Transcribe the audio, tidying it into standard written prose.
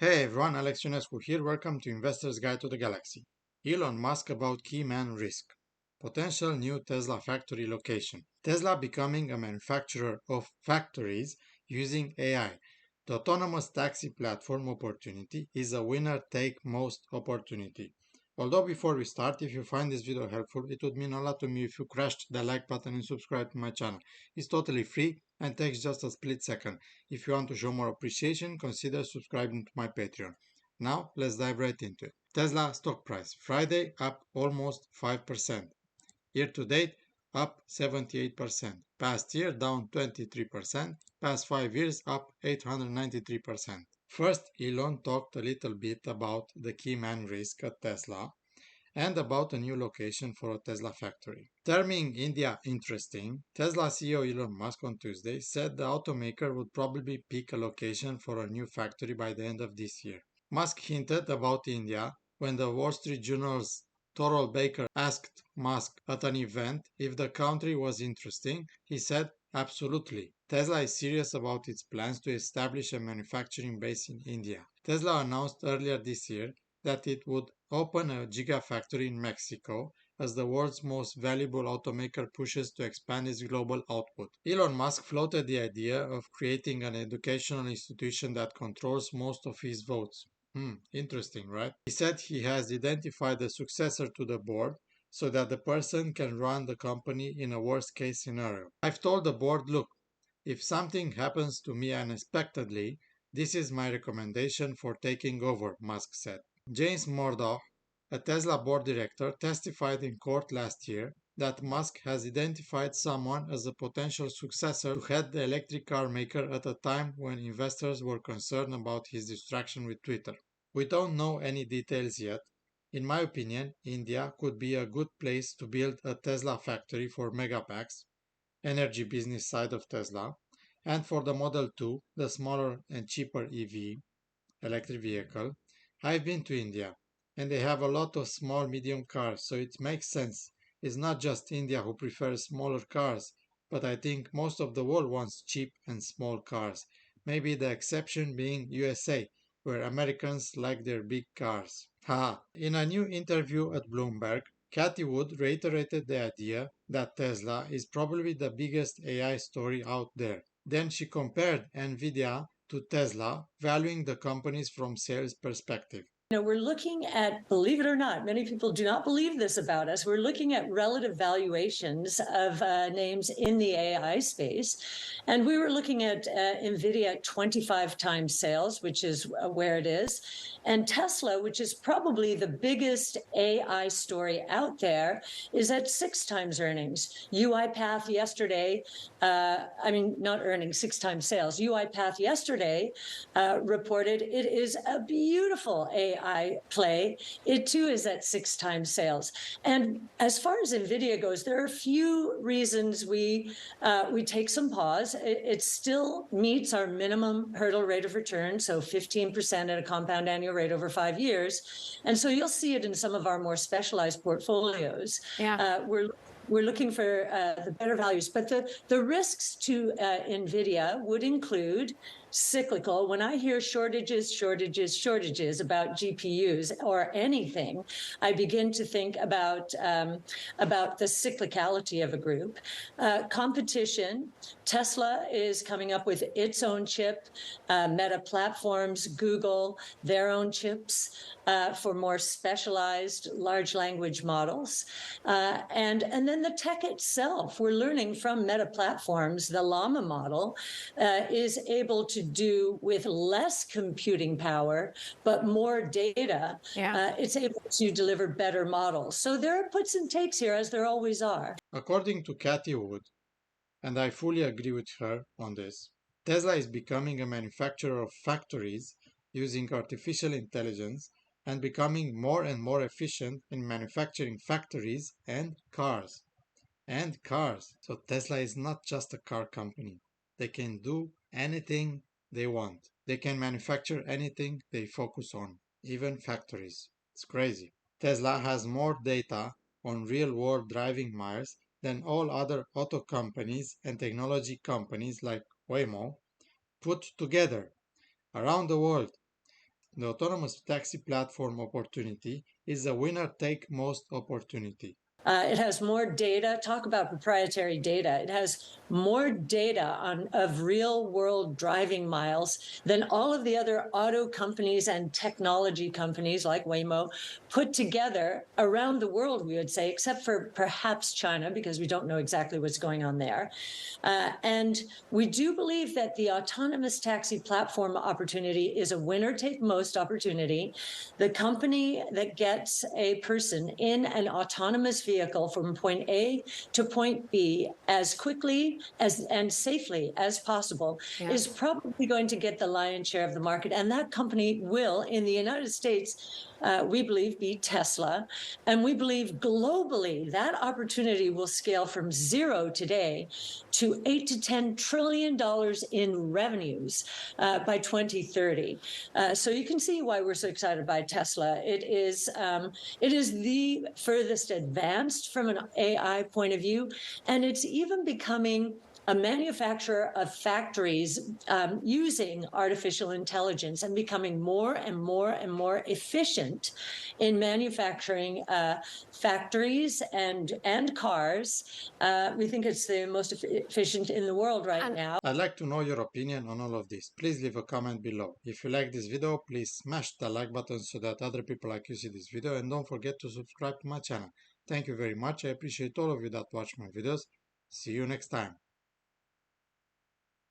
Hey everyone, Alex Ionescu here. Welcome to Investor's Guide to the Galaxy. Elon Musk about key man risk. Potential new Tesla factory location. Tesla becoming a manufacturer of factories using AI. The autonomous taxi platform opportunity is a winner-take-most opportunity. Although before we start, if you find this video helpful, it would mean a lot to me if you crashed the like button and subscribe to my channel. It's totally free and takes just a split second. If you want to show more appreciation, consider subscribing to my Patreon. Now, let's dive right into it. Tesla stock price. Friday up almost 5%. Year to date up 78%. Past year down 23%. Past 5 years up 893%. First, Elon talked a little bit about the key man risk at Tesla and about a new location for a Tesla factory. Terming India interesting, Tesla CEO Elon Musk on Tuesday said the automaker would probably pick a location for a new factory by the end of this year. Musk hinted about India when the Wall Street Journal's Thorol Baker asked Musk at an event if the country was interesting. He said, absolutely. Tesla is serious about its plans to establish a manufacturing base in India. Tesla announced earlier this year that it would open a giga factory in Mexico as the world's most valuable automaker pushes to expand its global output. Elon Musk floated the idea of creating an educational institution that controls most of his votes. Interesting, right? He said he has identified a successor to the board so that the person can run the company in a worst case scenario. I've told the board, look, if something happens to me unexpectedly, this is my recommendation for taking over, Musk said. James Murdoch, a Tesla board director, testified in court last year that Musk has identified someone as a potential successor to head the electric car maker at a time when investors were concerned about his distraction with Twitter. We don't know any details yet. In my opinion, India could be a good place to build a Tesla factory for Megapacks, energy business side of Tesla, and for the Model 2, the smaller and cheaper EV, electric vehicle. I've been to India, and they have a lot of small medium cars, so it makes sense. It's not just India who prefers smaller cars, but I think most of the world wants cheap and small cars. Maybe the exception being USA, where Americans like their big cars. Haha. In a new interview at Bloomberg, Cathie Wood reiterated the idea that Tesla is probably the biggest AI story out there. Then she compared nvidia to Tesla, valuing the companies from sales perspective. We're looking at, believe it or not, many people do not believe this about us. We're looking at relative valuations of names in the AI space. And we were looking at NVIDIA at 25 times sales, which is where it is. And Tesla, which is probably the biggest AI story out there, is at 6 times earnings. UiPath yesterday, not earnings, 6 times sales. UiPath yesterday reported it is a beautiful AI play. It too is at 6 times sales. And as far as NVIDIA goes, there are a few reasons we take some pause. It still meets our minimum hurdle rate of return, so 15% at a compound annual rate over 5 years. And so you'll see it in some of our more specialized portfolios. Yeah. We're looking for the better values, but the risks to NVIDIA would include cyclical. When I hear shortages about GPUs or anything, I begin to think about the cyclicality of a group. Competition. Tesla is coming up with its own chip. Meta Platforms, Google, their own chips for more specialized large language models. And then the tech itself. We're learning from Meta Platforms, the Llama model is able to do with less computing power, but more data. Yeah. It's able to deliver better models. So there are puts and takes here, as there always are. According to Cathie Wood, and I fully agree with her on this, Tesla is becoming a manufacturer of factories using artificial intelligence and becoming more and more efficient in manufacturing factories and cars. So Tesla is not just a car company. They can do anything they want. They can manufacture anything they focus on, even factories. It's crazy. Tesla has more data on real-world driving miles than all other auto companies and technology companies like Waymo put together around the world. The autonomous taxi platform opportunity is a winner-take-most opportunity. It has more data. Talk about proprietary data. It has more data of real world driving miles than all of the other auto companies and technology companies like Waymo put together around the world, we would say, except for perhaps China, because we don't know exactly what's going on there. And we do believe that the autonomous taxi platform opportunity is a winner take most opportunity. The company that gets a person in an autonomous vehicle from point A to point B as quickly and safely as possible is probably going to get the lion's share of the market. And that company will, in the United States, we believe, be Tesla. And we believe globally that opportunity will scale from zero today to $8 to $10 trillion in revenues by 2030. So you can see why we're so excited by Tesla. It is the furthest advanced from an AI point of view, and it's even becoming a manufacturer of factories using artificial intelligence and becoming more and more and more efficient in manufacturing factories and cars. We think it's the most efficient in the world right now. I'd like to know your opinion on all of this. Please leave a comment below. If you like this video, please smash the like button so that other people like you see this video, and don't forget to subscribe to my channel. Thank you very much. I appreciate all of you that watch my videos. See you next time.